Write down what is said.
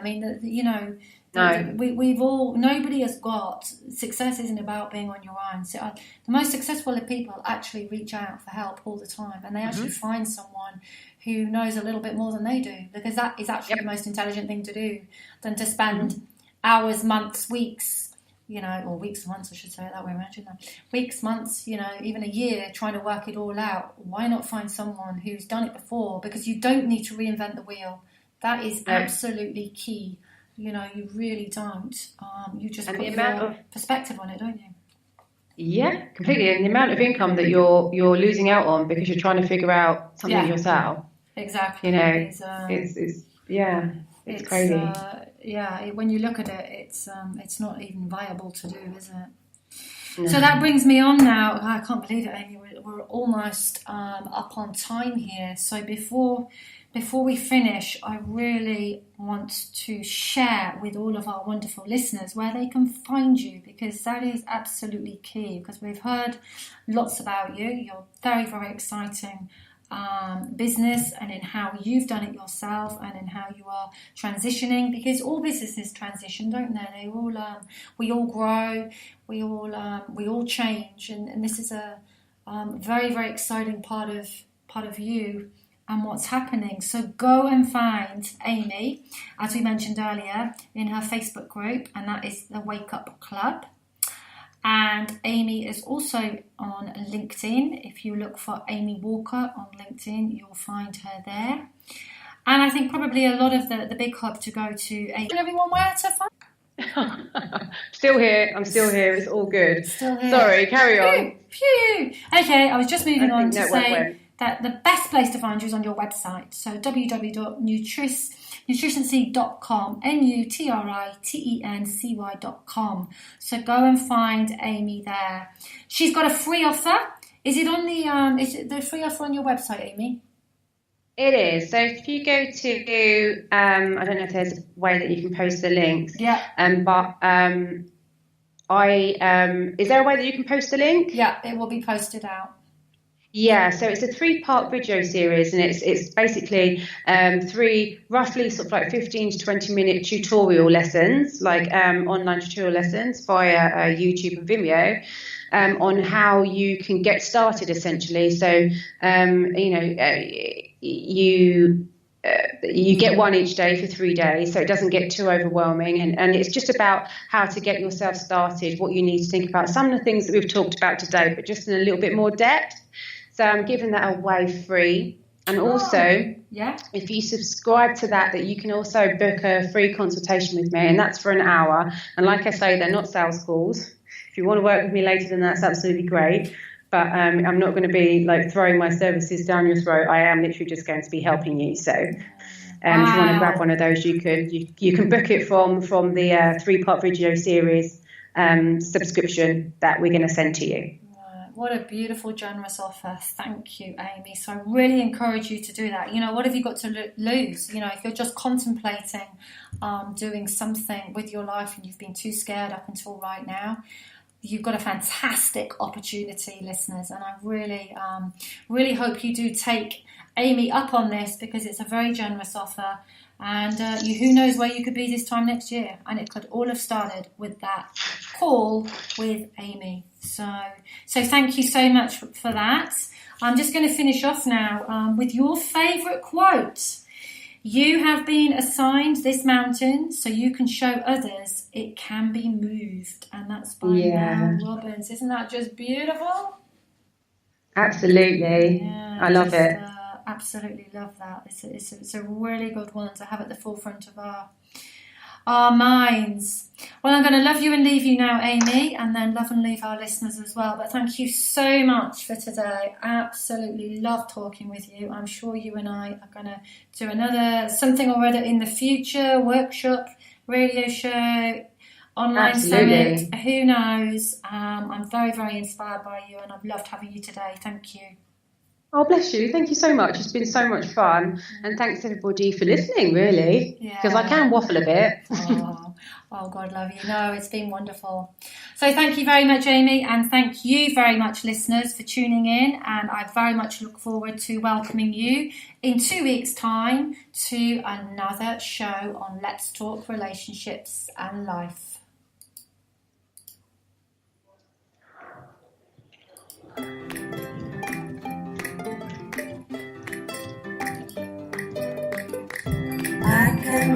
mean, No. we've all, nobody has got, success isn't about being on your own. So the most successful people actually reach out for help all the time, and they actually find someone who knows a little bit more than they do, because that is actually the most intelligent thing to do, than to spend hours, months, weeks, or weeks, months, I should say it that way, imagine that. Weeks, months, even a year trying to work it all out. Why not find someone who's done it before? Because you don't need to reinvent the wheel. That is absolutely key. You really don't. You just put your perspective on it, don't you? Yeah, completely. And the amount of income that you're losing out on because you're trying to figure out something yourself. Exactly. It's crazy. When you look at it, it's not even viable to do, is it? No. So that brings me on now. I can't believe it, Amy. We're almost up on time here. So before we finish, I really want to share with all of our wonderful listeners where they can find you, because that is absolutely key, because we've heard lots about you. You're very, very exciting business, and in how you've done it yourself, and in how you are transitioning, because all businesses transition, don't they? They all we all grow, we all change, and this is a very, very exciting part of you and what's happening. So go and find Amy, as we mentioned earlier, in her Facebook group, and that is the Wake Up Club. And Amy is also on LinkedIn. If you look for Amy Walker on LinkedIn, you'll find her there. And I think probably a lot of the big hub to go to. Everyone, where to find? Still here. I'm still here. It's all good. Still here. Sorry, carry on. Phew. Okay, I was just moving on to say that the best place to find you is on your website. So www.nutritioncy.com, nutritency.com. So go and find Amy there. She's got a free offer. Is it on is it the free offer on your website, Amy? It is. So if you go to, I don't know if there's a way that you can post the links. Yeah. Is there a way that you can post the link? Yeah, it will be posted out. Yeah, so it's a 3-part video series, and it's basically 3 roughly sort of like 15 to 20 minute tutorial lessons, like online tutorial lessons via YouTube and Vimeo, on how you can get started essentially. So you get one each day for 3 days, so it doesn't get too overwhelming, and it's just about how to get yourself started, what you need to think about, some of the things that we've talked about today, but just in a little bit more depth. So I'm giving that away free. And also, if you subscribe to that you can also book a free consultation with me, and that's for an hour. And like I say, they're not sales calls. If you want to work with me later, then that's absolutely great. But I'm not going to be like throwing my services down your throat. I am literally just going to be helping you. So if you want to grab one of those, you can book it from the 3-part video series subscription that we're going to send to you. What a beautiful, generous offer. Thank you, Amy. So I really encourage you to do that. What have you got to lose? If you're just contemplating doing something with your life and you've been too scared up until right now, you've got a fantastic opportunity, listeners. And I really, really hope you do take Amy up on this, because it's a very generous offer. And who knows where you could be this time next year. And it could all have started with that call with Amy. So thank you so much for that. I'm just going to finish off now with your favourite quote. You have been assigned this mountain so you can show others it can be moved. And that's by Mel Robbins. Isn't that just beautiful? Absolutely. Yeah, I love it. Absolutely love that. It's a really good one to have at the forefront of our minds. Well, I'm going to love you and leave you now, Amy, and then love and leave our listeners as well. But thank you so much for today. Absolutely love talking with you. I'm sure you and I are going to do something or other in the future, workshop, radio show, online summit. Who knows? I'm very, very inspired by you, and I've loved having you today. Thank you. Oh, bless you. Thank you so much. It's been so much fun. And thanks, everybody, for listening, really. Because I can waffle a bit. Oh, God love you. No, it's been wonderful. So thank you very much, Amy, and thank you very much, listeners, for tuning in. And I very much look forward to welcoming you in 2 weeks' time to another show on Let's Talk Relationships and Life. I can